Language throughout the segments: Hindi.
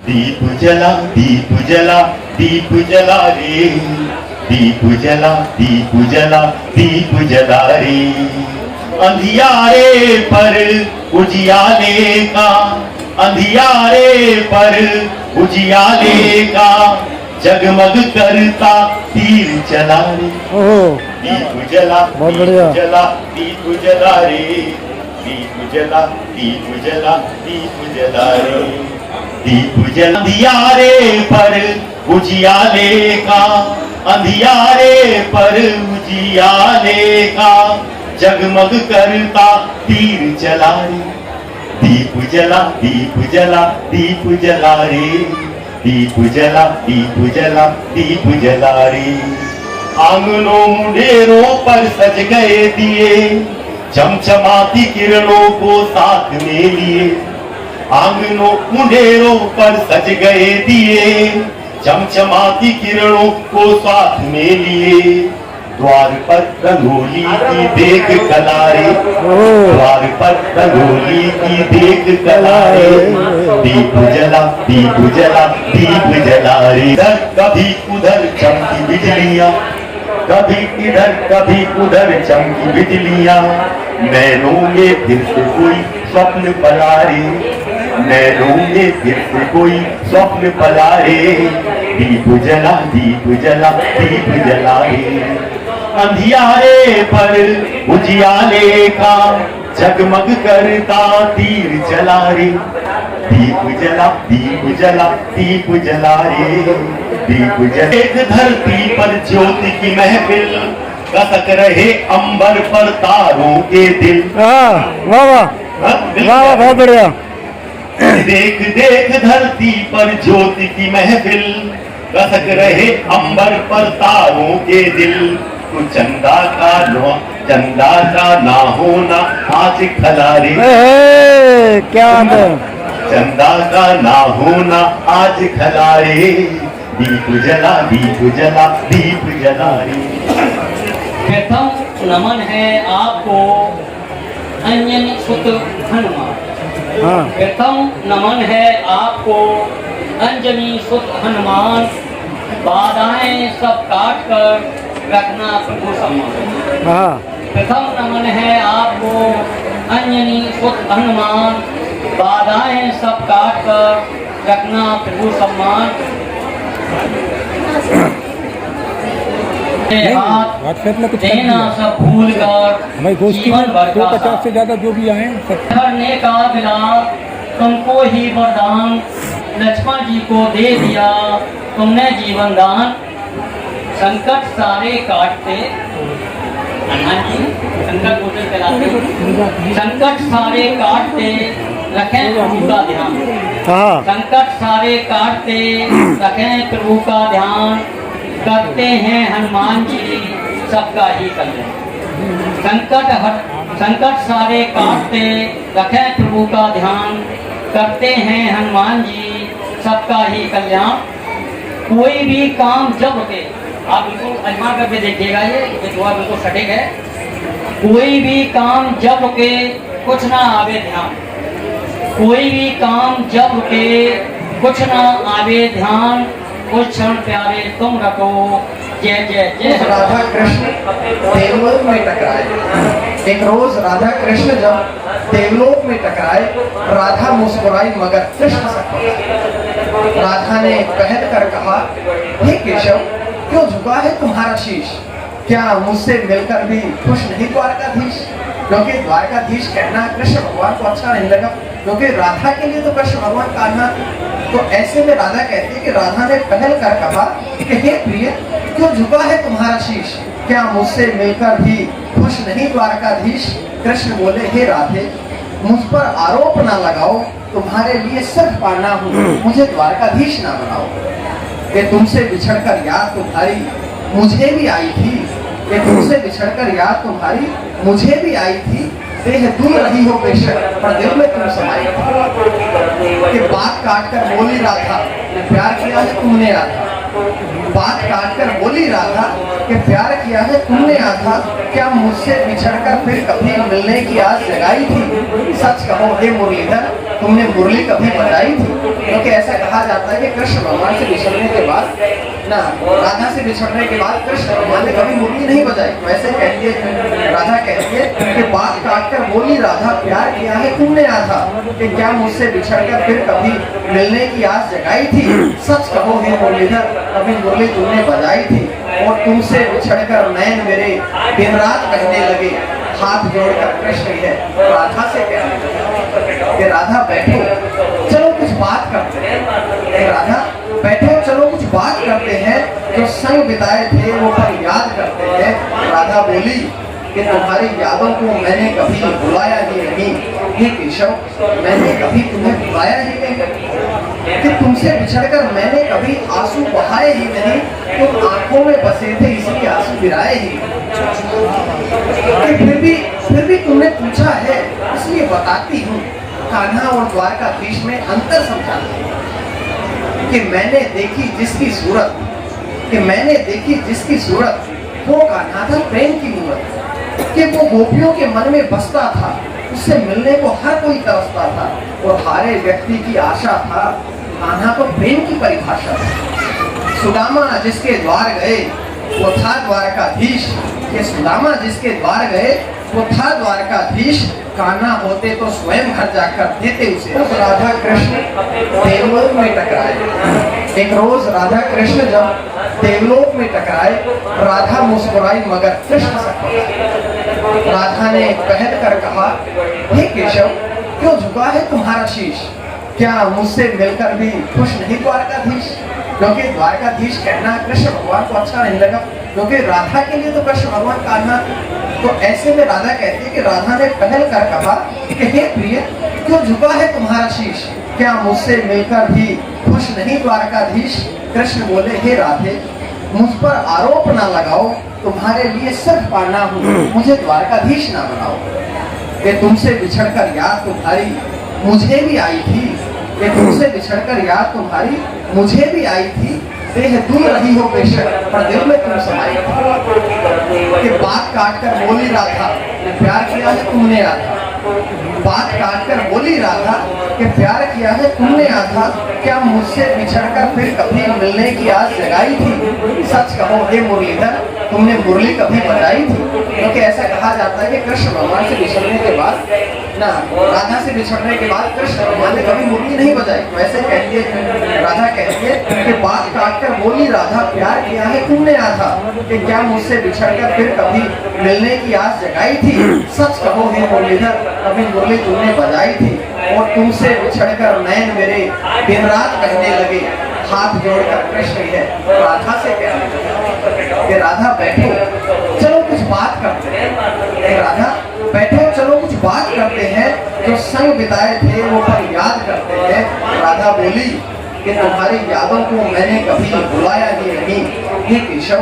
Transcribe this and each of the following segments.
दीप जला दीप जला दीप जला रे, दीप जला दीप जला दीप जला रे। अंधियारे पर उजियाले का, अंधियारे पर उजियाले का जगमग करता तीर चला रे। दीप जला दीप जला दीप जला रे, दीप जला दीप जला दीप जला रे। दीप जला अंधियारे पर उजियाले का, अंधियारे पर उजियाले का जगमग करता तीर चला रे। दीप जला दीप जला दीप जला रे, दीप जला दीप जला दीप जला रे। आंगनों मुंडेरों पर सज गए दिए, चमचमाती किरणों को साथ में लिए। आंगनों मुंडेरों पर सज गए दिए, चमचमाती किरणों को साथ में लिए। द्वार पर रंगोली की देख कलारे, द्वार पर रंगोली की देख कलारे। दीप जला दीप जला दीप जला रे। इधर कभी उधर चमकी बिजलियां, कभी इधर कभी उधर चमकी बिजलियां। नैनों में फिर से कोई स्वप्न पला रे, नैनों में फिर से कोई स्वप्न पला रे। दीप जला दीप जला दीप जला रे। अंधियारे पर उजियाले का जगमग करता तीर चला रे। दीप जला दीप जला दीप जला रे, दीप जला। एक धरती पर ज्योति की महफिल, कसक रहे अंबर पर तारों के दिल। वाह वाह वाह, बहुत बढ़िया। देख देख धरती पर ज्योति की महफिल, कसक रहे अंबर पर तारों के दिल। तो चंदा का ना होना आज खला रे। क्या चंदा का ना होना आज खला रे। दीप जला दीप जला दीप जला रे। प्रथम नमन है आपको अंजनी सुत हनुमान। प्रथम नमन है आपको अंजनी सुत हनुमान। बाधाएं सब काट कर रखना प्रभु सम्मान। प्रथम नमन है आपको अंजनी सुत हनुमान। बाधाएं सब काट कर रखना प्रभु सम्मान। देना सब भूल कर जीवन भर का 50 से ज्यादा जो भी आए करने का बिना तुमको ही वरदान। लक्ष्मण जी को दे दिया तुमने जीवन दान। संकट सारे काटते संकट को चलाते, संकट सारे काटते रखें प्रभु का ध्यान। संकट सारे काटते रखें प्रभु का ध्यान। करते हैं हनुमान जी सबका ही कल्याण। संकट सारे काटते रखें प्रभु का ध्यान। करते हैं हनुमान जी सबका ही कल्याण। कोई भी काम जब होते, आप बिल्कुल अजमा करके देखिएगा, ये दुआ बिल्कुल सटीक है। कोई भी काम जब के कुछ ना आवे ध्यान, कोई भी काम जब के कुछ ना आवे ध्यान। कुछ क्षण प्यारे तुम रखो जय जय जय। राधा कृष्ण देवलोक में टकराए। एक रोज राधा कृष्ण जब देवलोक में टकराए, राधा मुस्कुराई मगर कृष्ण से। राधा ने पहल कर कहा, हे केशव क्यों झुका है तुम्हारा शीश? क्या मुझसे मिलकर भी खुश नहीं द्वारकाधीश? क्योंकि द्वारकाधीश कहना कृष्ण भगवान को अच्छा नहीं लगा, क्योंकि राधा के लिए तो कृष्ण भगवान कहना। तो ऐसे में राधा कहती है कि राधा ने पहल कर कहा कि हे प्रिय क्यों झुका है तुम्हारा शीश? क्या मुझसे मिलकर भी खुश नहीं द्वारकाधीश? कृष्ण बोले, हे राधे मुझ पर आरोप ना लगाओ, तुम्हारे लिए सिर्फ पाना हूँ, मुझे द्वारकाधीश ना बनाओ। ये तुमसे बिछड़कर याद तुम्हारी मुझे भी आई थी, ये तुमसे बिछड़कर याद तुम्हारी मुझे भी आई थी। देह दूर रही हो बेशक पर दिल में तुम समाई थी। कि बात काट कर बोली राधा कि प्यार किया है तुमने आधा। बात काट कर बोली राधा कि प्यार किया है तुमने आधा। क्या मुझसे बिछड़कर फिर कभी मिलने की आस जगाई थी? सच कहो हे मुरलीधर तुमने मुरली कभी बजाई थी? क्योंकि ऐसा कहा जाता है कि कृष्ण भगवान से बिछड़ने के बाद ना, राधा से बिछड़ने के बाद कृष्ण भगवान ने कभी मुरली नहीं बजाई। वैसे कहती है राधा, कहती है कि बात काट कर बोली राधा, प्यार किया है तुमने आधा, कि क्या मुझसे बिछड़कर फिर कभी मिलने की आस जगाई थी? सच कहो हे मुरलीधर, कभी मुरली तुमने बजाई थी? और तुमसे बिछड़कर नैन मेरे दिन रात बहने लगे, हाथ जोड़कर कृष्ण है राधा से कहने लगे कि राधा बैठो चलो कुछ बात करते हैं। राधा बैठो चलो कुछ बात करते हैं, जो संग बिताए थे वो पर याद करते हैं। राधा बोली कि तुम्हारी यादों को मैंने कभी बुलाया ही नहीं, हे केशव मैंने कभी तुम्हें बुलाया ही नहीं, कि तुमसे बिछड़कर मैंने कभी आंसू बहाए ही नहीं, तुम आंखों में बसे थे इसलिए आंसू गिराए ही नहीं। फिर भी तुमने पूछा है इसलिए बताती हूँ, कान्हा और द्वारकाधीश में अंतर समझाती हूँ कि मैंने देखी जिसकी सूरत, कि मैंने देखी जिसकी सूरत वो कान्हा था प्रेम की मूरत, कि वो गोपियों के मन में बसता था, उससे मिलने को हर कोई तरसता था, और हारे व्यक्ति की आशा था, कान्हा को प्रेम की परिभाषा था। सुदामा जिसके द्वार गए वो था द्वारकाधीश, ये सुदामा जिसके द्वार गए वो था द्वारकाधीश, कान्हा होते तो स्वयं घर जाकर देते उसे। राधा कृष्ण देवलोक में टकराए। एक रोज राधा कृष्ण जब देवलोक में टकराए, राधा मुस्कुराई मगर कृष्ण सकता। राधा ने पहल कर कहा, हे केशव क्यों झुका है तुम्हारा शीश, क्या मुझसे मिलकर भी खुश नहीं द्वारकाधीश? क्योंकि द्वारकाधीश कहना कृष्ण भगवान को अच्छा नहीं लगा, क्योंकि राधा के लिए तो कृष्ण भगवान कान्हा। तो ऐसे में राधा कहती है कि राधा ने पहल कर कहा कि हे प्रिय क्यों झुका है तुम्हारा शीश, क्या मुझसे मिलकर भी खुश नहीं द्वारकाधीश? कृष्ण बोले, हे राधे मुझ पर आरोप ना लगाओ, तुम्हारे लिए सिर्फ पाना हूँ, मुझे द्वारकाधीश ना बनाओ। कि तुमसे बिछड़कर याद तुम्हारी मुझे भी आई थी, ये तुमसे बिछड़कर याद तुम्हारी मुझे भी आई थी, देह दूर रही हो बेशक पर दिल में तुम समाई थी। कि बात काट कर बोली राधा, प्यार किया है तुमने आधा, बात काट कर बोली राधा कि प्यार किया है तुमने आधा, क्या मुझसे बिछड़कर फिर कभी मिलने की आस जगाई थी? सच कहो हे मुरलीधर, तुमने मुरली कभी बजाई थी? क्योंकि ऐसा कहा जाता है कि कृष्ण भगवान से बिछड़ने के बाद ना, राधा से बिछड़ने के बाद कृष्ण भगवान ने कभी मुरली नहीं बजाई। वैसे कहती है राधा, कहती है कि बात काट कर बोली राधा, प्यार किया है तुमने आधा, कि क्या मुझसे बिछड़कर फिर कभी मिलने की आस जगाई थी? सच कहो हे मुरलीधर, कभी मुरली तुमने बजाई थी? और तुमसे बिछड़कर नैन मेरे दिन रात बहने लगे, हाथ जोड़कर कृष्ण है राधा से कहने लगे कि राधा बैठो चलो कुछ बात करते हैं। राधा बैठो चलो कुछ बात करते हैं, जो संग बिताए थे वो पर याद करते हैं। राधा बोली कि तुम्हारी यादों को मैंने कभी बुलाया ही नहीं, हे केशव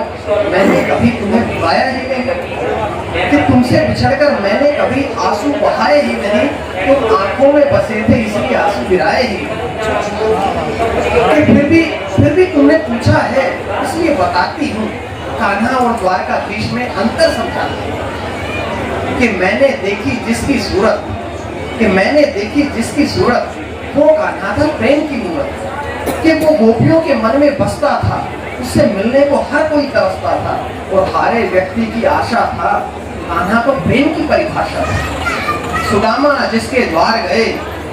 मैंने कभी तुम्हें बुलाया ही नहीं, कि तुमसे बिछड़कर मैंने कभी आंसू बहाए ही नहीं, तुम आंखों में बसे थे इसलिए आंसू गिराए ही। फिर भी तुमने पूछा है इसलिए बताती हूँ, कान्हा और द्वारकाधीश में अंतर समझाती हूँ। कि मैंने देखी जिसकी सूरत, कि मैंने देखी जिसकी सूरत वो कान्हा था प्रेम की मूरत, कि वो गोपियों के मन में बसता था, उससे मिलने को हर कोई तरसता था, और हारे व्यक्ति की आशा था, कान्हा को प्रेम की परिभाषा था। सुदामा जिसके द्वार गए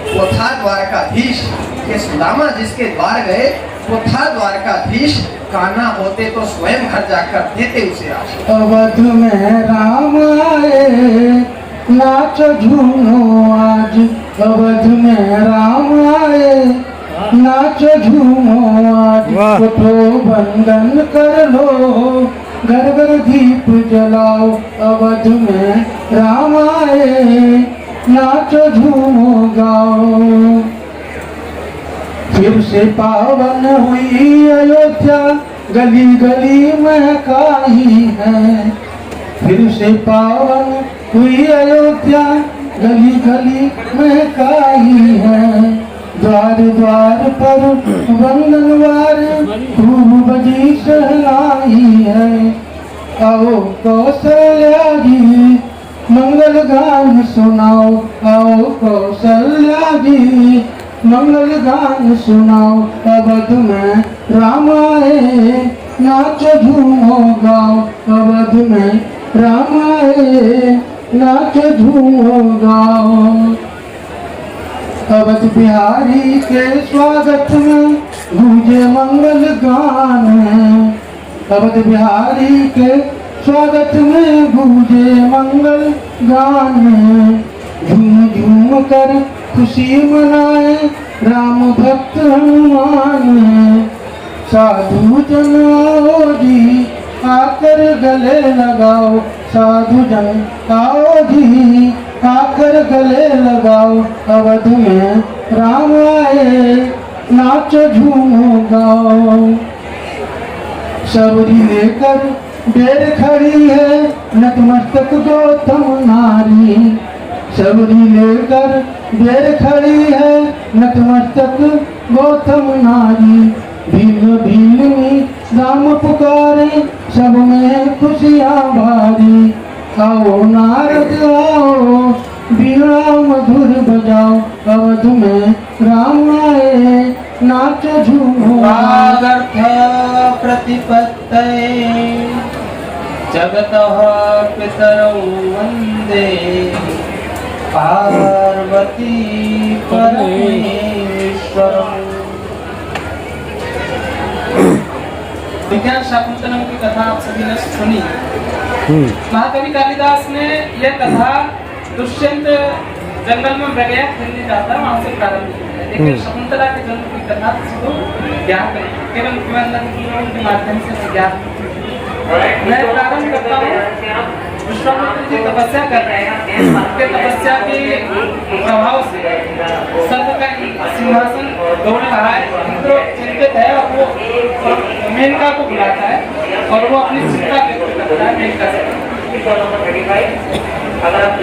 वो था द्वारकाधीश, ये सुदामा जिसके द्वार गए वो था द्वारकाधीश, कान्हा होते तो स्वयं घर जाकर देते उसे आशीष। अवध में राम आए नाच झूमो आज, अवध में राम आए नाच झूमो आज, उठो बंदन कर लो घर घर दीप जलाओ, अवध में राम आए नाच झूमो गाओ। फिर से पावन हुई अयोध्या गली गली महकाई है, फिर से पावन हुई अयोध्या गली गली महकाई है, द्वार द्वार पर वंदनवार खूब बजी सहनाई है। आओ कौशल्या जी मंगल गान सुनाओ आओ कौशल्या जी, मंगल गान सुनाओ अवध में राम आए, नाचो झूमो गाओ अवध में राम आए, नाचो झूमो गाओ। अवध बिहारी के स्वागत में गूंजे मंगल गान, अवध बिहारी के स्वागत में गूंजे मंगल गान। झूम झूम कर खुशी मनाए राम भक्त हनुमान, साधु जन आओ जी आकर गले लगाओ, साधु जन आओ जी आकर गले लगाओ, अवध में राम आए, नाचो झूमो गाओ। सबरी लेकर डेर खड़ी है नतमस्तक गौतम नारी, सबरी लेकर डेर खड़ी है नतमस्तक गौतम नारी। भील भील में राम पुकारे सब में खुशियाँ भारी, आओ नारद आओ बीड़ा मधुर बजाओ, अवध में राम आए, नाचो झूमो। वागर्थ प्रतिपत्तये जगतः पितरौ वन्दे, पार्वती परमेश्वरम्। विज्ञान शाकुंतलम की कथा आप सभी ने सुनी। महाकवि कालिदास ने यह कथा दुष्यंत जंगल में मृगया खेलने जाता है वहां से प्रारंभ की है, लेकिन शकुंतला के जन्म की कथा को ज्ञान केवल के माध्यम से ज्ञान। मैं प्रारंभ करता हूँ। विश्वामित्र जी तपस्या कर रहे हैं, उनके तपस्या के प्रभाव से सर्व का सिंहासन दौड़ रहा है। इंद्र चिंतित है और वो मेनका को बुलाता है और वो अपनी चिंता व्यक्त करता है मेनका से।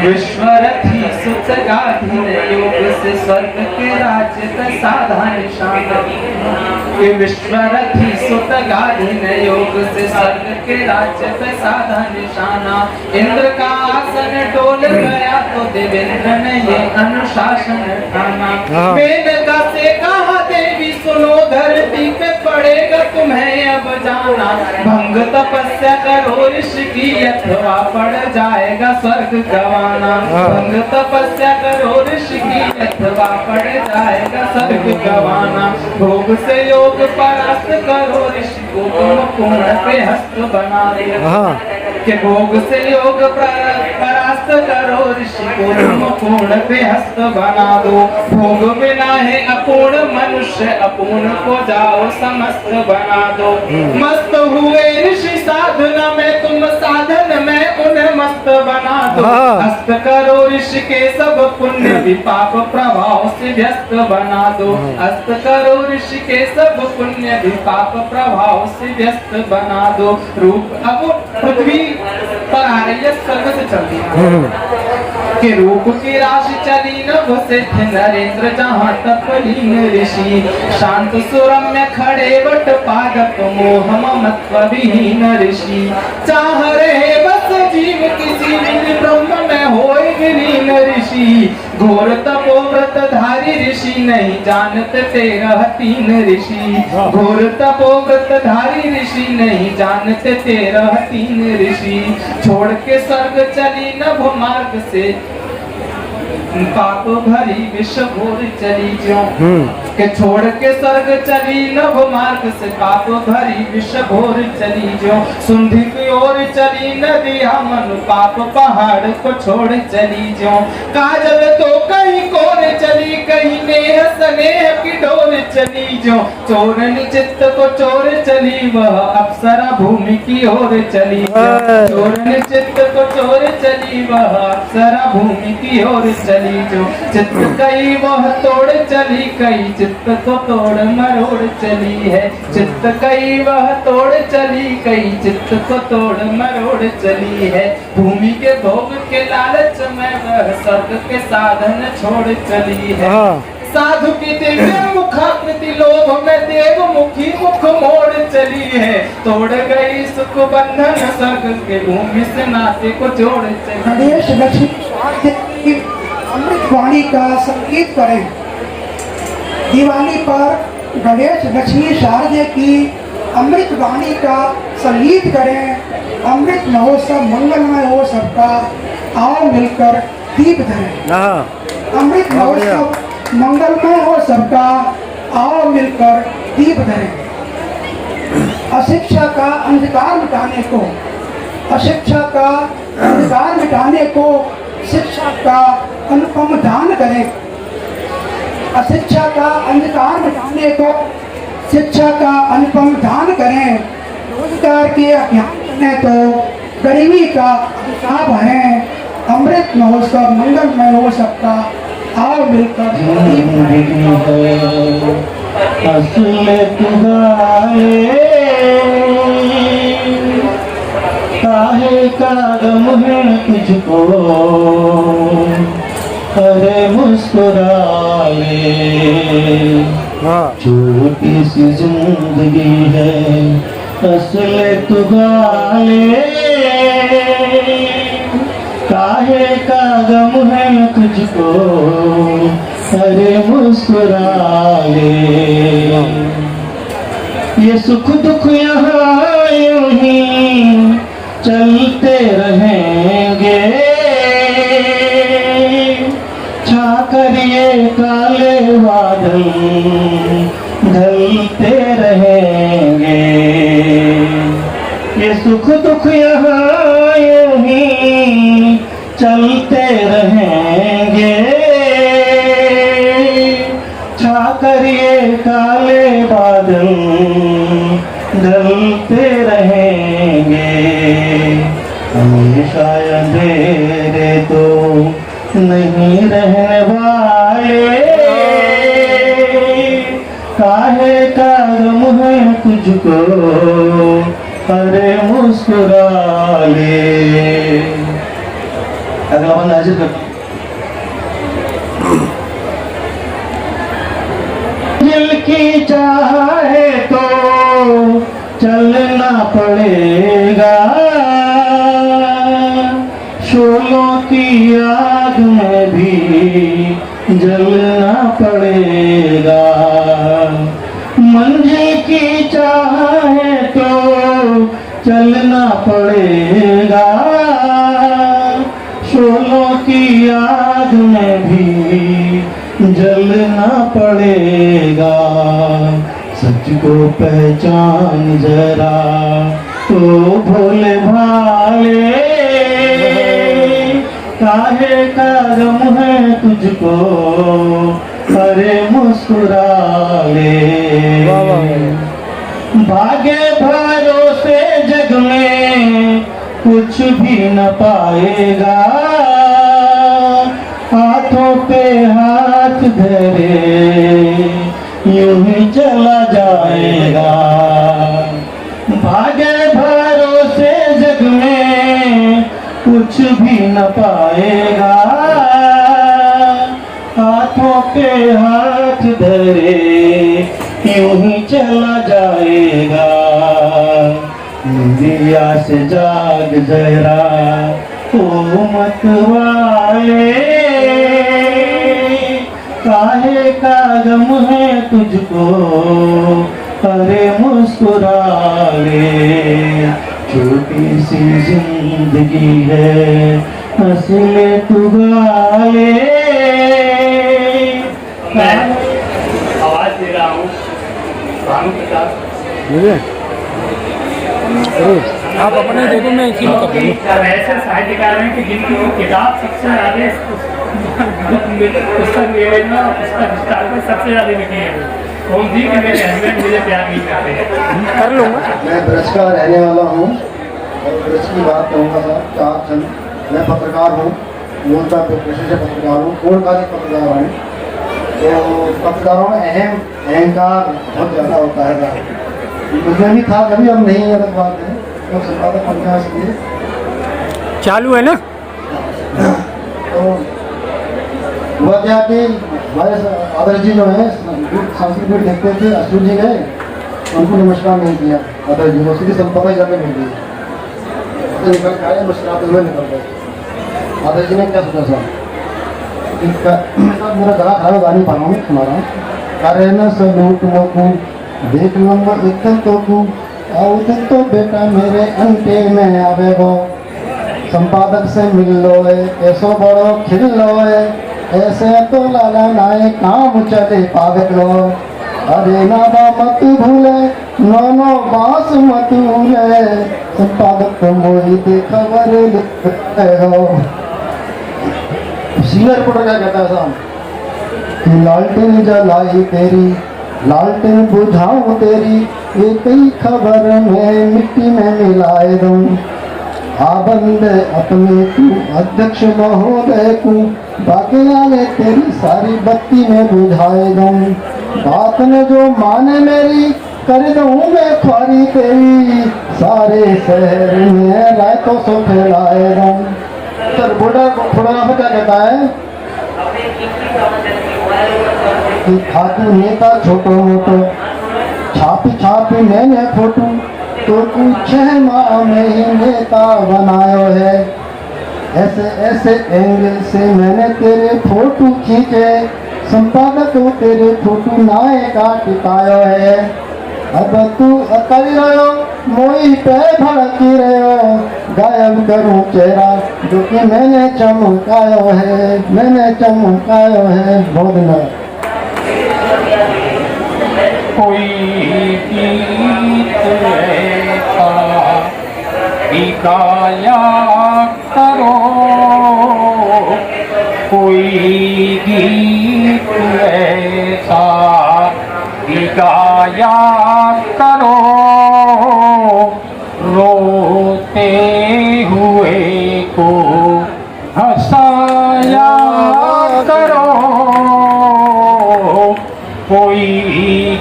विश्वरथी सुत गाधीन योग से स्वर्ग के राज्य का साधा निशान, विश्वरथी सुत गाधीन योग से स्वर्ग के राज्य का साधा निशाना। इंद्र का आसन डोल गया तो देवेंद्र ने ये अनुशासन ठाना। मेनका से कहा देवी सुनो धरती पे पड़ेगा तुम्हें अब जाना, भंग तपस्या करो ऋषि की अथवा पड़ जाएगा स्वर्ग गवाना। भंग तपस्या करो ऋषि की अथवा पड़ जाएगा स्वर्ग गवाना। भोग से योग परास्त करो ऋषि को तुम पूर्ण पे हस्त बना दो, के भोग से योग परास्त करो ऋषि को तुम पूर्ण पे हस्त बना दो। भोग बिना है अपूर्ण मनुष्य, अपूर्ण को जाओ समस्त बना दो। मस्त हुए ऋषि साधना में, तुम साधन में उन्हें मस्त बना दो। हस्त करो ऋषि के सब पुण्य भी पाप प्रभाव से व्यस्त बना दो। हस्त करो ऋषि के सब पुण्य भी पाप प्रभाव से व्यस्त बना दो। रूप अब पृथ्वी पर आ रही है, स्वर्ग से चलती है के रूप की राशि चली नभ से थे नरेंद्र जहाँ तपलीन ऋषि। शांत सुरम्य खड़े वट पादप मोह ममत्व विहीन ऋषि। चाह रहे बस जीव किसी ब्रह्म में होए विलीन ऋषि। घोर तपोव्रत धारी ऋषि नहीं जानते 13 तीन ऋषि। घोर तपोव्रत धारी ऋषि नहीं जानते 13 तीन ऋषि। छोड़ के स्वर्ग चली नभ मार्ग से, पाप भरी विष घोर चली ज्यों। के छोड़ के स्वर्ग चली नभ मार्ग से, पाप भरी विष घोर चली ज्यों। सुंधी की ओर चली नदिया मन, पाप पहाड़ को छोड़ चली ज्यों। काजल तो कहीं कोर चली, कहीं नेह स्नेह की डोर चली ज्यों। चोरनी चित्त को चोर चली, वह अप्सरा भूमि की ओर चली ज्यों। चोरनी चित्त को चोर चली, वह अप्सरा भूमि की ओर चली जो। चित्त कई वह तोड़ चली, कई चित्त को तोड़ मरोड़ चली है। चित्त कई वह तोड़ चली, कई चित्त को तोड़ मरोड़ चली है। भूमि के भोग के लालच में वह स्वर्ग के साधन छोड़ चली है। साधु की दिव्य मुखाकृति लोभ में देव मुखी मुख मोड़ चली है, तोड़ गई सुख बंधन स्वर्ग के भूमि से नाते को जोड़ चली। गणेश लक्ष्मी की अमृत वाणी का संगीत करें। दिवाली पर गणेश लक्ष्मी शारदे की अमृत वाणी का संगीत करें। अमृत महोत्सव मंगलमय हो सबका, आओ मिलकर दीप धरें। अमृत महोत्सव मंगलमय हो सबका, आओ मिलकर दीप धरें। अशिक्षा का अंधकार मिटाने को, अशिक्षा का अंधकार मिटाने को शिक्षा का अनुपम दान करें। अशिक्षा का अंधकार मिटाने को शिक्षा का अनुपम दान करें। रोजगार के अभियान करने तो गरीबी का अभिशाप है। अमृत महोत्सव मंगलमय हो सबका, आओ मिलकर असले तुगाए काहे का गम है तुझको, अरे मुस्कुरा ले। छोटी सी जिंदगी है असले तुगाए, काहे का गम है तुझको, अरे मुस्कुरा ले। ये सुख दुख यहाँ यूं ही चलते रहेंगे, छाकर ये काले बादल ढलते रहेंगे। ये सुख दुख यहाँ यूं ही चलते रहेंगे, छाकर ये काले बादल ढलते रहेंगे। हमेशा अंधेरे तो नहीं रहने वाले, काहे का गम है तुझको, अरे मुस्कुरा ले। अगला बंदा हाजिर करता हूं। दिल की चाहे तो चलना पड़ेगा, शोलों की आग में भी जलना पड़ेगा। मंजिल की चाहे तो चलना पड़ेगा, शोलों की आग में भी जलना पड़ेगा। सच को पहचान जरा तो भोले भाले, काहे का गम है तुझको, अरे मुस्कुरा ले। भागे भरोसे जग में कुछ भी न पाएगा, हाथों पे हाथ धरे यूं ही चला जाएगा। भागे भरोसे जग में कुछ भी न पाएगा, हाथों पे हाथ धरे यूं ही चला जाएगा। दिया से जाग जरा ओ मत वाले, काहे का गम है तुझको, अरे मुस्कुरा ले। छोटी सी जिंदगी है हंसले तू गाले। मैं आवाज दे रहा हूँ भानु प्रसाद। आप अपने देखो, मैं इसी में कर दूँगा। ऐसे साहित्यकार हैं कि जिनकी वो किताब सबसे ज़्यादा पुस्तक निवेदना पुस्तक विस्तार में सबसे ज़्यादा लिखी है। कौन सी कि मेरे हस्बैंड मुझे प्यार नहीं करते हैं। कर लूँगा। मैं ब्रज का रहने वाला हूँ और ब्रज की बात कहूँगा सर चार चंद। मैं पत्रकार हूँ, मूलतः पेशे से पत्रकार हूँ, पूर्णकालिक पत्रकार हूँ। तो पत्रकारों में अहंकार बहुत ज़्यादा होता है। मुझे भी था कभी, अब नहीं अलग बात है। तो संपादक बनना इसलिए चालू है ना। तो हुआ क्या कि हमारे आदर्श जी जो है संस्कृत देखते थे, अश्विन जी गए, उनको नमस्कार नहीं किया आदर्श जी को, सीधी संपदा जाने मिल गई, निकल के आए, मुस्कुराते हुए निकल गए। आदर्श जी ने क्या सोचा सर, मेरा गला खराब गा नहीं पा रहा हूँ, सुना रहा हूँ। अरे न सलूट लोगों देख लूँगा इतन तो को उतन तो बेटा मेरे अंटे में आवे वो, संपादक से मिल लो है, ऐसो बड़ो खिल लो है, ऐसे तो लाला नाए काम चले पागल लो। अरे नादा मत भूले नो बास मत भूले, संपादक को मोहित खबर लिखते हो। सीनियर रिपोर्टर क्या कहता है साहब कि लालटेन जलाई तेरी, लालटेन बुझाऊं तेरी, एक ही खबर में मिट्टी में मिलाए दूं। आबंद अपने तू अध्यक्ष महोदय को, बाकी ने तेरी सारी बत्ती में बुझाए दूं। बात ने जो माने मेरी, कर दूं मैं ख्वारी तेरी, सारे शहर में रायतों से फैलाए दूं। सर फोटोग्राफर क्या कहता है कि खातू नेता छोटो मोटो, छापी छापी मैंने फोटो, तो कुछ 6 माह में ही नेता बनायो है। ऐसे ऐसे एंगल से मैंने तेरे फोटो खींचे, संपादक तेरे फोटो नाए का टिकायो है। अब तू अकल रहो मोई पे भड़की रहो, गायब करूं चेहरा जो कि मैंने चमकायो है, मैंने चमकायो है। बहुत धन्यवाद। कोई गीत ऐसा गाया करो, कोई गीत ऐसा गाया करो, रोते हुए को हंसाया करो। कोई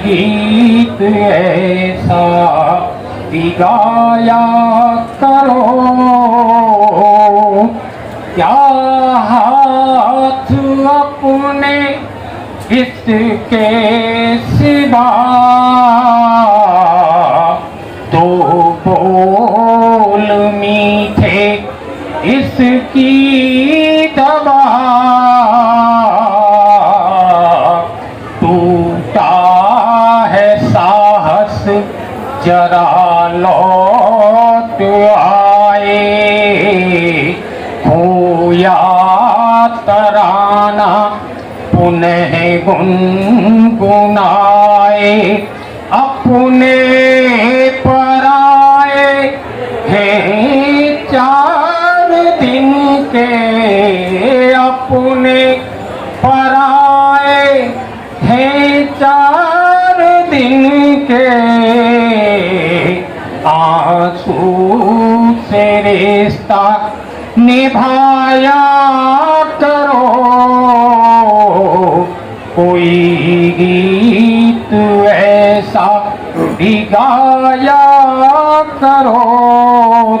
गीत ऐसा गाया करो, क्या हाथ अपने इसके सिवा, तो बोल मीठे इसकी दवा। टूटा है साहस जरा लौट आए, खोया तराना पुनः गुनगुनाए। अपने पराए हैं 4 दिन के, अपने पराए हैं 4 दिन के, आंसू से रिश्ता निभाया करो। कोई गीत ऐसा भी गाया करो।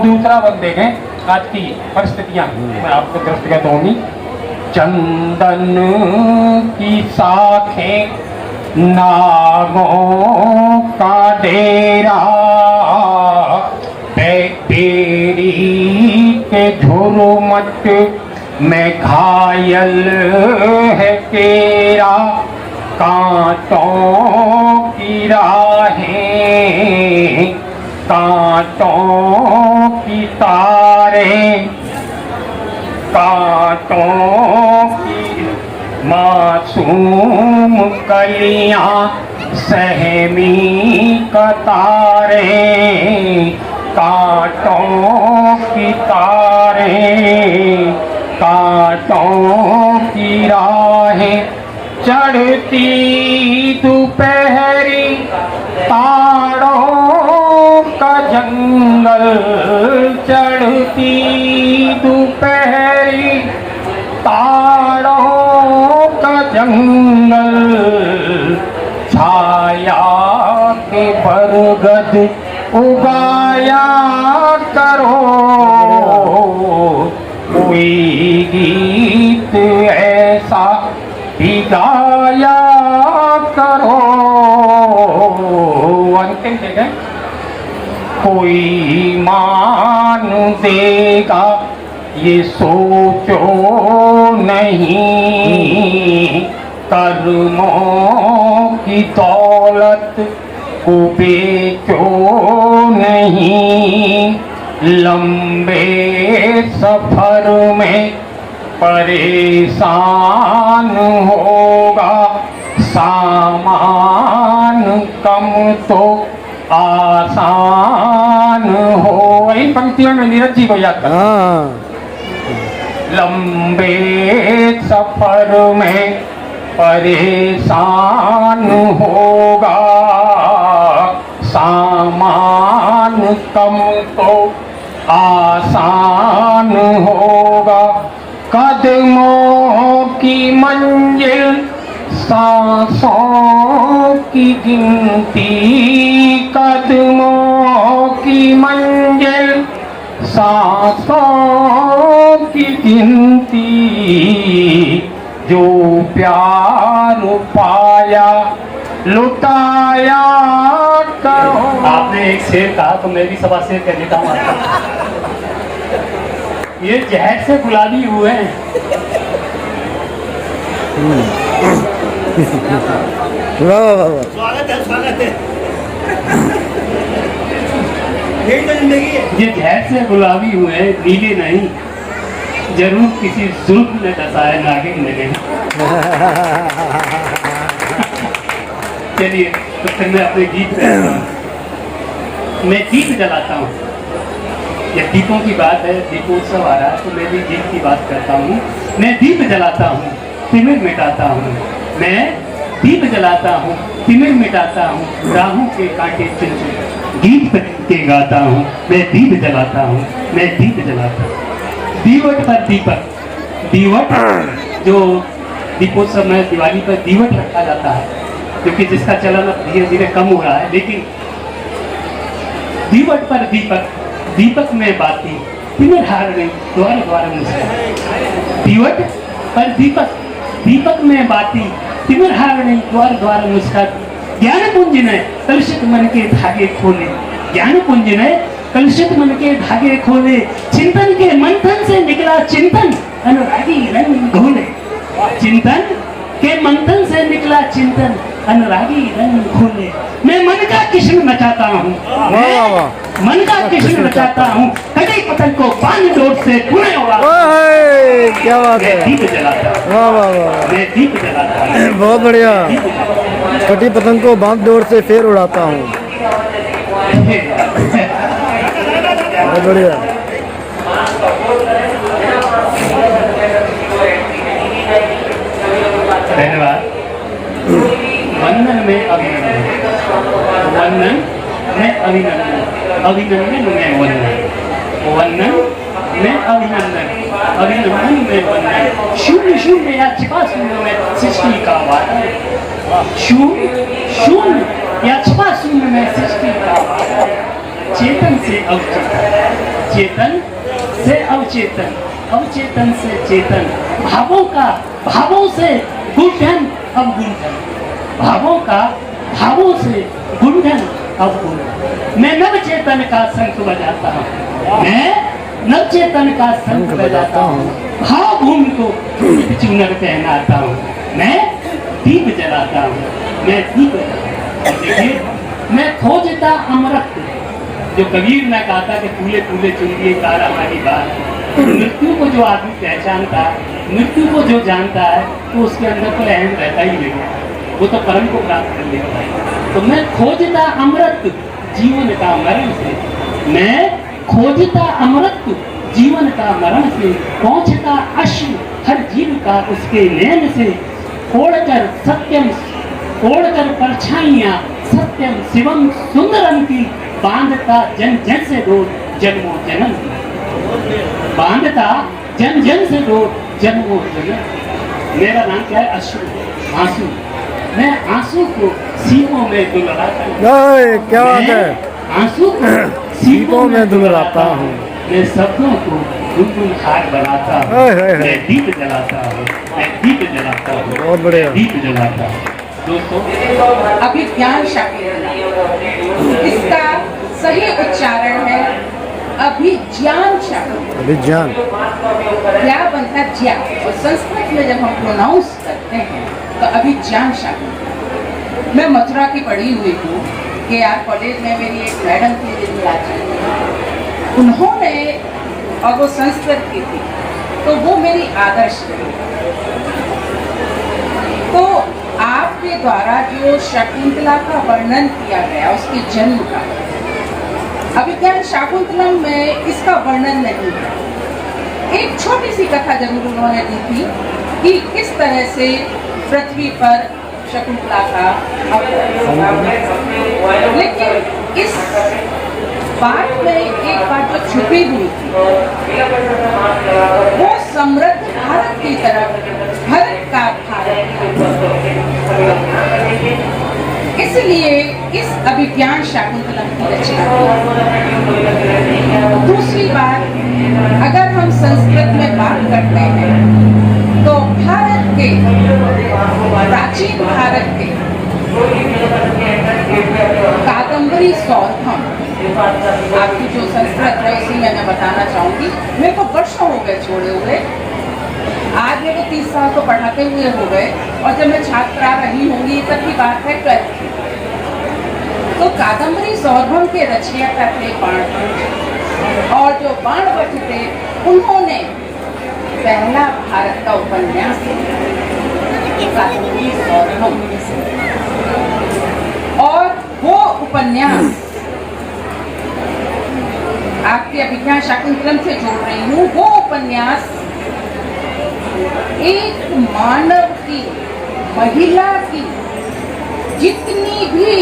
दूसरा बंद देखें आज की परिस्थितियां, मैं आपको दृष्टि कहता हूँ। चंदन की शाखें, नागों का डेरा, बेरी के झुरमुट में घायल है केरा। कांटों की राहें, कांटों की तारें, कांटों की मासूम कलियां, सहमी कतारें, कांटों की तारें, कांटों की राहें। चढ़ती दोपहरी तारों का जंगल, चढ़ती दोपहरी तारों का जंगल, छाया के बरगद उगाया करो। कोई गीत ऐसा करो। अंतिम जगह कोई मान देगा ये सोचो नहीं, कर्मों की दौलत को बेचो नहीं, लंबे सफर में परेशान होगा, सामान कम तो आसान हो। इन पंक्तियों में नीरज जी को याद कर। लंबे सफर में परेशान होगा, सामान कम तो आसान होगा, कदमों की मंजिल सांसों की गिनती, कदमों की मंजिल सांसों की गिनती, जो प्यार पाया लुटाया करो। आपने एक शेर कहा तो मैं भी सवा शेर कर लेता हूँ आपका। ये जहर से गुलाबी हुए हैं, स्वागत है। यही तो जिंदगी है। ये जहर से गुलाबी हुए हैं, नीले नहीं, जरूर किसी जुल्म ने दसाया नागिन ने नहीं। चलिए तो फिर मैं अपने गीत पे आता हूँ। मैं दीप जलाता हूँ, ये दीपों की बात है, दीपोत्सव आ रहा है तो मैं भी दीप की बात करता हूँ। मैं दीप जलाता हूँ, तिमिर मिटाता हूँ, मैं दीप जलाता हूँ, तिमिर मिटाता हूँ, राहों के कांटे चुन चुन गीत के गाता हूँ। मैं दीप जलाता हूँ, मैं दीप जलाता हूँ। दीवट पर दीपक, दीवट जो दीपोत्सव में दिवाली पर दीवट रखा जाता है, क्योंकि जिसका चलन अब धीरे धीरे कम हो रहा है, लेकिन दीवट पर दीपक, दीपक में बाती, तिमिर हार गई द्वार द्वार मुस्कान। दीवट पर दीपक, दीपक में बाती, तिमिर हार गई द्वार द्वार मुस्कान। ज्ञान पुंज ने कलुषित मन के धागे खोले, ज्ञान पुंज ने कलुषित मन के धागे खोले, चिंतन के मंथन से निकला चिंतन, अनुरागी रंग घोले। चिंतन के मंथन से निकला चिंतन, अनुरागी रंग खोले। मैं मन का कृष्ण नचाता हूँ, मन का कृष्ण नचाता हूँ, कटे पतंग को पानी डोर से पुणे उड़ाता हूँ। क्या बात है, दीप जलाता हूँ, वाह वाह वाह, मैं दीप जलाता हूँ। बहुत बढ़िया। कटी पतंग को बांध डोर से फिर उड़ाता हूँ, बहुत बढ़िया। धन्यवाद। वंदन में अभिनंदन, वंदन में अभिनंदन, अभिनंदन में वंदन, वंदन में अभिनंदन, अभिनंदन में वंदन। शून्य शून्य या छिपा शून्य में सृष्टि का वादा, शून्य शून्य या छिपा शून्य में सृष्टि का वादा। चेतन से अवचेतन, चेतन से अवचेतन, अवचेतन से चेतन, भावों का भावों से गुंठन अब गुंठन, भावों का भावों से गुंठन अब गुंठन। मैं नव चेतन का शंख बजाता हूँ, मैं नव चेतन का शंख बजाता हूँ, भाव भूमि को चुनर पहनाता हूँ, मैं दीप जलाता हूँ, मैं दीप जलाता हूँ। देखिए मैं खोजता अमृत, जो कबीर ने कहा था कि फूले फूले चुनिए तारा हमारी बात। तो मृत्यु को जो आदमी पहचानता है, मृत्यु को जो जानता है, तो उसके अंदर तो अहम रहता ही नहीं है, वो तो परम को प्राप्त कर लेता है। तो मैं खोजता अमृत जीवन का मरण से, मैं खोजता अमृत जीवन का मरण से, पहुंचता अश्रु हर जीव का उसके नैन से, ओढ़कर सत्यम, ओढ़कर परछाइयां सत्यम शिवम सुंदरम की, बांधता जन जन से डोर जन्मों जन्म, बांधता जन जन से डोर जन्मों जन्म। मेरा नाम क्या है? अश्रु, आंसू। मैं आंसू को सीपों में दुलराता हूँ, क्या बात है, आंसू को सीपों में दुलराता हूँ, मैं शब्दों को बुलबुल हार बनाता हूँ, मैं दीप जलाता हूँ, मैं दीप जलाता हूँ, बहुत बढ़िया। दीप जलाता हूँ। दोस्तों, अभिज्ञान शाकुंतलम, इसका सही उच्चारण है अभिज्ञान शाकुंतलम। अभिज्ञान क्या बनता है ज्ञा, और संस्कृत में जब हम प्रोनाउंस करते हैं तो अभिज्ञान शाकुंतलम। मैं मथुरा की पढ़ी हुई हूँ कि यार कॉलेज में मेरी एक मैडम थी विमलाजी, उन्होंने, और वो संस्कृत की थी, तो वो मेरी आदर्श थी। तो आपके द्वारा जो शकुंतला का वर्णन किया गया उसके जन्म का, अभिज्ञान शाकुंतलम में इसका वर्णन नहीं है। एक छोटी सी कथा जरूर उन्होंने दी थी कि किस तरह से पृथ्वी पर शकुंतला का अवतरण, लेकिन इस बात में एक बात जो छुपी हुई थी, वो समृद्ध भारत की तरफ, भारत का भारत, इसलिए इस अभिज्ञान शाकुंतलम की रचना की। दूसरी बात, अगर हम संस्कृत में बात करते हैं तो भारत के, प्राचीन भारत के कादम्बरी सौरभम, आपकी जो संस्कृत है उसी में मैं बताना चाहूंगी। मेरे को वर्षों हो गए छोड़े हुए, आज मेरे को 30 साल तो पढ़ाते हुए हो गए, और जब मैं छात्रा रही होंगी तब की बात है 12th की। तो कादम्बरी सौरभम के रचयिता थे बाणभट्ट, और जो बाणभट्ट थे उन्होंने पहला भारत का उपन्यास कादम्बरी सौरभम, और वो उपन्यास आपके अभिज्ञान शाकुंतलम से जोड़ रही हूँ। वो उपन्यास एक मानव की, महिला की जितनी भी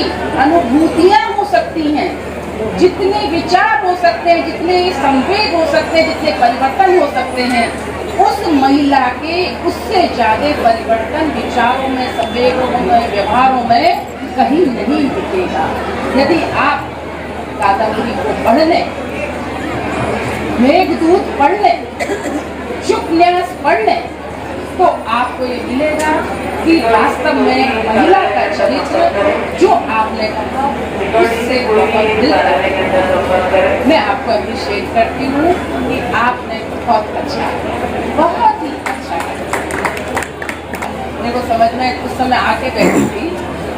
अनुभूतियां हो सकती हैं, जितने विचार हो सकते हैं, जितने संवेग हो सकते हैं, जितने परिवर्तन हो सकते हैं, उस महिला के उससे ज्यादा परिवर्तन विचारों में, संवेगों में, व्यवहारों में कहीं नहीं दिखेगा। यदि आप कादम्बरी को पढ़ लें, मेघदूत पढ़ लें, शुकन्यास पढ़ लें, तो आपको ये मिलेगा कि वास्तव में महिला का चरित्र जो आपने कहा उससे बहुत मिलता है। मैं आपको अप्रिशिएट करती हूँ कि आपने बहुत अच्छा, बहुत ही अच्छा मेरे को समझ में उस समय आके बैठी थी,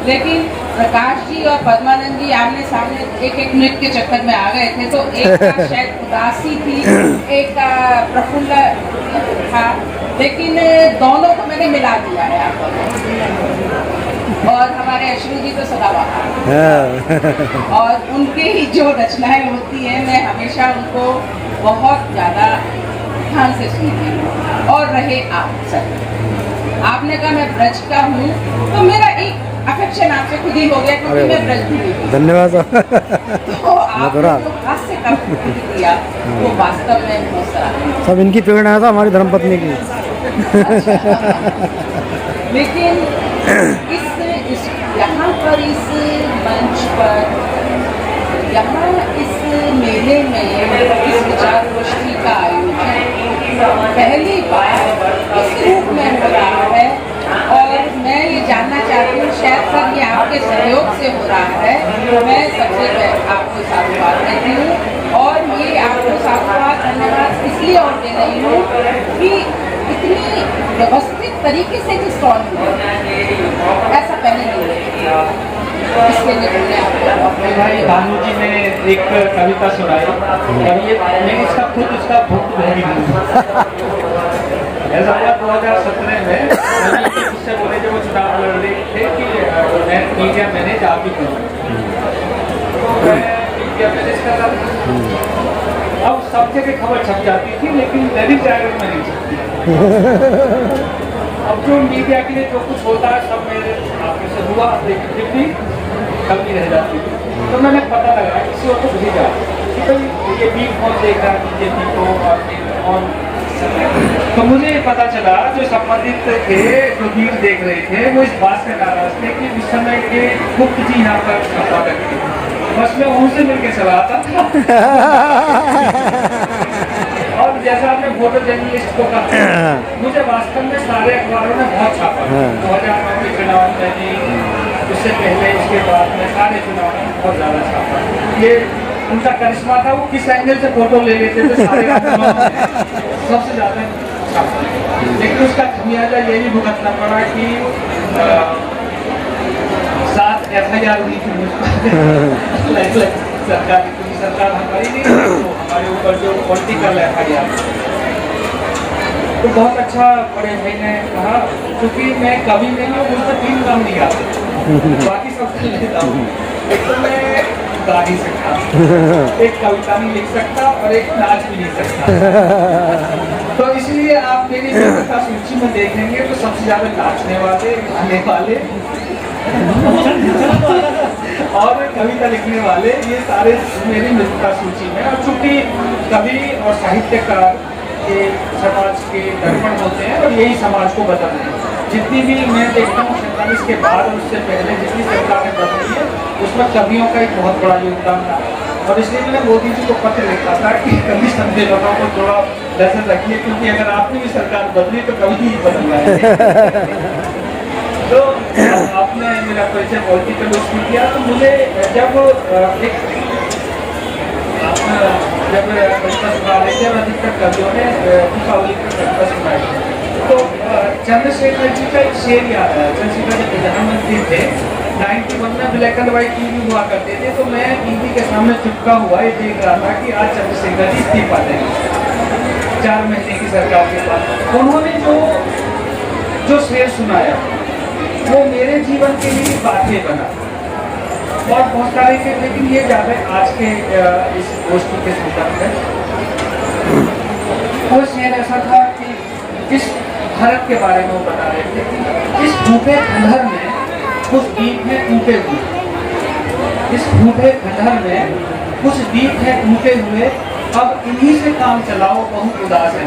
लेकिन प्रकाश जी और पद्मानंद जी आमने सामने एक मिनट के चक्कर में आ गए थे, तो एक का शायद उदासी थी, एक का प्रफुल्ल था, लेकिन दोनों को मैंने मिला दिया है आप लोगों। और हमारे अश्रु जी तो सदाबहार, और उनके ही जो रचनाएं होती हैं मैं हमेशा उनको बहुत ज़्यादा ध्यान से सुनती हूँ। और रहे आप सर, आपने कहा मैं ब्रज का हूँ, तो मेरा एक अफेक्शन आपसे खुद ही हो गया क्योंकि मैं ब्रज भी हूँ। धन्यवाद। तो आपने जो हास्य का दिया वो वास्तव में बहुत सारा सब इनकी प्रेरणा था, हमारी धर्मपत्नी की। लेकिन इस यहाँ पर, इस मंच पर, यहाँ इस मेले में इस विचार गोष्ठी का आयोजन पहली बार इस रूप में हो रहा है, और मैं ये जानना चाहती हूँ, शायद सर ये आपके सहयोग से हो रहा है। मैं सबसे आपको साधुवाद देती हूँ, और ये आपको साधुवाद धन्यवाद इसलिए और दे रही हूँ कि इतनी व्यवस्थित तरीके से जो स्टॉल हुआ ऐसा पहले नहीं है। इसके लिए भाई भानु जी ने एक कविता सुनाई, और ये मैं इसका खुद उसका भुक्तभोगी हूँ। ऐसा हुआ 2017 में उससे बोले जब वो चुनाव लड़ रहे थे कि मैं मीडिया मैनेज आप ही करूँ, मैं मीडिया मैनेज कर रहा था। अब सब जगह खबर छप जाती थी, लेकिन दैनिक जागरण में नहीं छपती। अब जो मीडिया के लिए जो कुछ होता है सब मेरे आपके से हुआ, लेकिन फिर भी कमी रह जाती थी। तो मैंने पता लगा किसी और को भेजा कि भाई ये वीक कौन देख रहा है बीजेपी को, और तो मुझे पता चला जो संबंधित थे, जो वीक देख रहे थे, वो इस बात से नाराज थे कि उस समय के गुप्त जी यहाँ पर संपादक थे, बस मैं उनसे मिलकर चला आता था। और जैसा आपने फोटो जर्नलिस्ट को कहा, मुझे वास्तव में सारे अखबारों ने बहुत छापा। 2009 के चुनाव में भी, उससे पहले, उसके बाद में सारे चुनाव में बहुत ज़्यादा छापा। ये उनका करिश्मा था, वो किस एंगल से फोटो ले लेते थे सारे सबसे ज़्यादा छापा। लेकिन उसका खमियाजा ये भी भुगतना पड़ा कि 7 FIR हुई थी मुझ सरकार हमारी नहीं, तो हमारे ऊपर जो पॉलिटिकल FIR। तो बहुत अच्छा बड़े भाई ने कहा, क्योंकि मैं कवि नहीं हूँ, मुझसे 3 काम नहीं आते, बाकी सब कुछ लेता हूँ। एक तो मैं गा नहीं सकता, एक कविता नहीं लिख सकता, और एक नाच भी नहीं सकता। तो इसलिए आप मेरी कविता सूची में देखेंगे तो सबसे ज्यादा नाचने वाले, गाने वाले और कविता लिखने वाले, ये सारे मेरी मित्रता सूची में। और चूंकि कवि और साहित्यकार ये समाज के दर्पण होते हैं और यही समाज को बदलते हैं। जितनी भी मैं देखता हूँ 47 के बाद और उससे पहले जितनी सरकारें बदली है, उसमें कवियों का एक बहुत बड़ा योगदान था। और इसलिए मैंने मोदी जी को पत्र लिखा था कि कवि सम्मेलनों को थोड़ा नजर रखिए, क्योंकि अगर आपने भी सरकार बदली तो कभी ही बदल है। तो आपने मेरा परिचय पॉलिटिकल उसमें किया, तो मुझे जब अधिकतर कवियों ने दीपावली पर कविता सुनाई, तो चंद्रशेखर जी का एक शेर याद आया। चंद्रशेखर जी प्रधानमंत्री थे, 91 में ब्लैक एंड व्हाइट टीवी हुआ करते थे, तो मैं टीवी के सामने चिपका हुआ ये देख रहा था कि आज चंद्रशेखर जी इस्तीफा देंगे 4 महीने की सरकार के बाद। उन्होंने जो शेर सुनाया वो मेरे जीवन के लिए बातें बना, और बहुत सारे के, लेकिन ये ज़्यादा आज के इस गोष्ठी के संदर्भ में। वो शेर ऐसा था कि इस भारत के बारे में वो बता रहे थे कि इस भूखे खंडहर में कुछ दीप हैं टूटे हुए, इस भूखे खंडहर में कुछ दीप हैं टूटे हुए, अब इन्हीं से काम चलाओ, बहुत उदास है।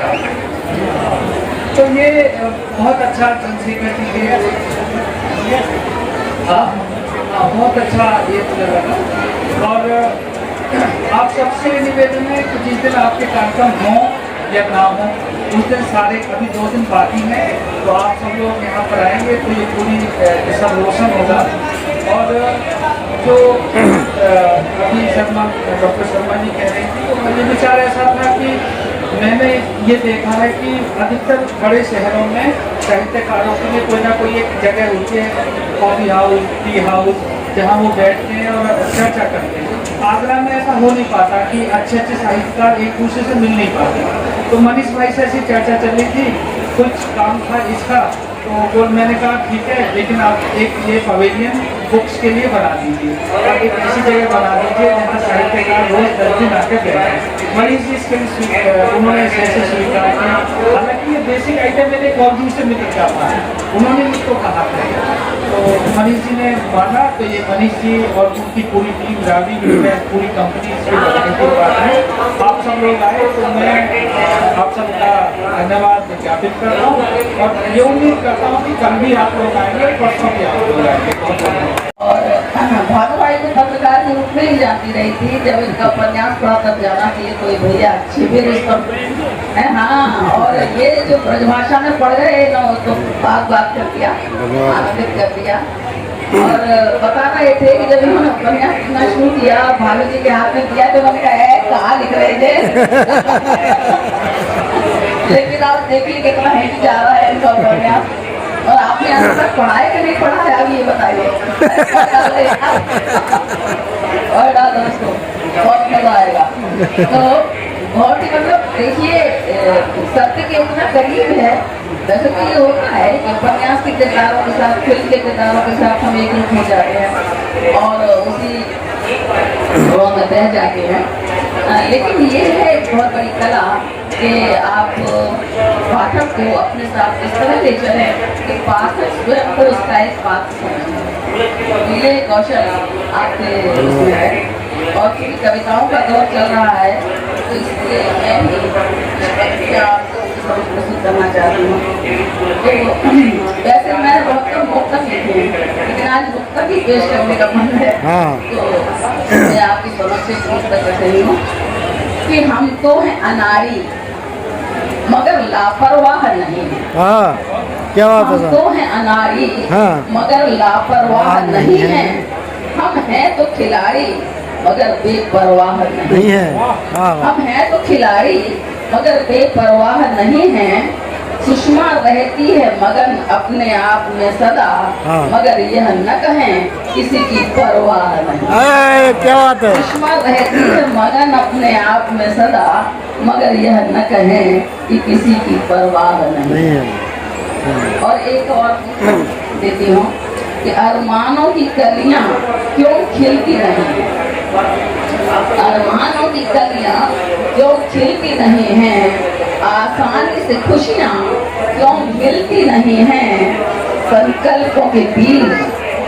तो ये बहुत अच्छा चंद्रशेखर जी के, बहुत अच्छा ये मुझे लगा। और आप सबसे निवेदन है कि जिस दिन आपके कार्यक्रम हों या ना हो, उस दिन सारे, अभी 2 दिन बाकी हैं, तो आप सब लोग यहाँ पर आएंगे तो ये पूरी सब रोशन होगा। और जो अभी डॉक्टर शर्मा जी कह रही थी, तो ये विचार ऐसा था कि मैंने ये देखा है कि अधिकतर बड़े शहरों में साहित्यकारों के लिए कोई ना कोई एक जगह होती है, कॉफी हाउस, टी हाउस, जहाँ वो बैठते हैं और चर्चा करते हैं। आगरा में ऐसा हो नहीं पाता कि अच्छे अच्छे साहित्यकार एक दूसरे से मिल नहीं पाते। तो मनीष भाई से ऐसी चर्चा चल रही थी, कुछ काम था इसका, तो मैंने कहा ठीक है, लेकिन आप एक ये पवेलियन बुक्स के लिए बना दीजिए, आप एक ऐसी जगह बना दीजिए जहाँ साहित्यकार रोज 10 दिन आके बैठे। मनीष जी इसके लिए उन्होंने ऐसे स्वीकार किया। हालांकि ये बेसिक आइटम मेरे एक और दूसरे मित्र का था, उन्होंने मुझको कहा था, तो मनीष जी ने माना। तो ये मनीष जी और उनकी पूरी टीम, रावी पूरी कंपनी इसके बनाने की बात है। आप सब लोग आए तो मैं आप सबका धन्यवाद ज्ञापित कर रहा हूँ, और ये उम्मीद करता हूँ कि कल भी आप लोग आएंगे, परसों भी आप लोग आएंगे। और भानुभाई को पत्रकार के रूप में ही जाती रही थी। जब इनका उपन्यास पढ़ा तब जाना चाहिए कोई भैया शिविर इस पर है। हाँ, और ये जो ब्रजभाषा में पढ़ गए तो बात कर दिया, आनंदित कर दिया। और बता रहे थे कि जब इन्होंने उपन्यास लिखना शुरू किया, भानु जी के हाथ में दिया, तो उन्होंने कहा कहाँ लिख रहे थे। लेकिन आप देखिए कितना हिट जा रहा है इनका उपन्यास। और आपने आज तक पढ़ाए कि नहीं पढ़ा है, अब ये बताइए। और दोस्तों बहुत मजा आएगा। तो बहुत ही मतलब देखिए सत्य के इतना करीब है। जैसे कि ये होता है कि उपन्यास के किरदारों के साथ, फिल्म के किरदारों के साथ हम एक रूप हो जाते हैं और उसी में बह जाते हैं। लेकिन ये है एक बहुत बड़ी कला कि आप पाठक को अपने साथ इस तरह ले चले कि पाठक स्वयं को उसका एक पात्र समझे। ये कौशल आपके इसमें है। और क्योंकि कविताओं का दौर चल रहा है, तो इसलिए मैं भी आपको प्रस्तुत करना चाहती हूँ। तो वैसे मैं बहुत कम मुक्तक लिखी हूँ, लेकिन आज मुक्तक ही पेश करने का मन है। तो मैं आपकी समझ से पुस्तक रख रही हूँ कि हम तो हैं अनाड़ी, मगर लापरवाह नहीं है। हाँ क्या बात है हम साहब। तो हैं अनाड़ी हाँ। मगर लापरवाह नहीं है। हम हैं तो खिलाड़ी मगर बेपरवाह नहीं नहीं है। हाँ हम हैं तो खिलाड़ी मगर बेपरवाह नहीं है। सुषमा रहती है मगन अपने आप में सदा हाँ। मगर यह न कहें किसी की परवाह नहीं। अरे क्या बात है। सुषमा रहती है मगन अपने आप में सदा मगर यह न कहें कि किसी की परवाह नहीं। नहीं है। और एक और देती हूँ कि अरमानों की कलियां क्यों खिलती नहीं। अरमानों की कलियां क्यों खिलती नहीं हैं। आसानी से खुशियां क्यों मिलती नहीं हैं। संकल्पों के बीच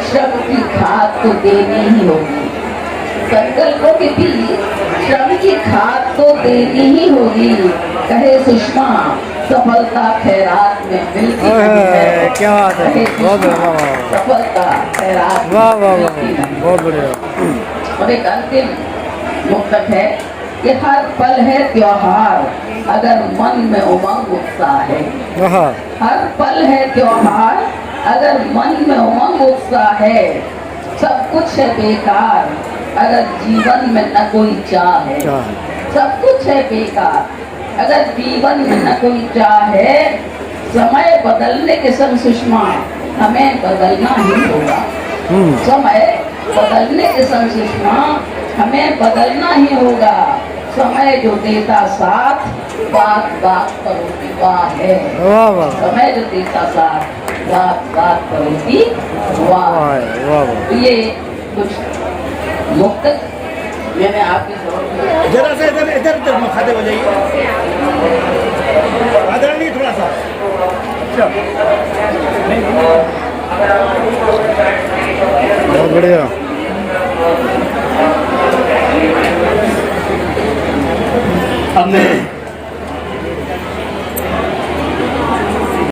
श्रम की खाद तो देनी ही होगी। संकल्पों के बीच श्रम की खाद तो देनी ही होगी। कहे सुषमा सफलता खैरात में मिलती नहीं है। क्या बात है। कहे बहुत सुषमा, बढ़िया। सफलता खैरात में वाह वाह मिलती वाह नहीं है। बहुत बढ़िया। और एक अंतिम मुक्तक है कि हर पल है त्योहार अगर मन में उमंग उत्साह है। हाँ हर पल है त्योहार अगर मन में उमंग उत्साह है। सब कुछ है बेकार अगर जीवन में न कोई चाह है। सब कुछ है बेकार अगर जीवन में न कोई चाह है। समय बदलने के संग सुषमा हमें बदलना ही होगा। समय बदलने के संग सुषमा हमें बदलना ही होगा। समय जो देता साथ बात बात पर होती वाह है। वाह वाह समय जो देता साथ बात बात पर होती वाह। वाह वाह। तो ये कुछ मुक्तक मैंने आपके समक्ष जरा से इधर इधर इधर मखाते हो जाइए आदरणीय थोड़ा सा।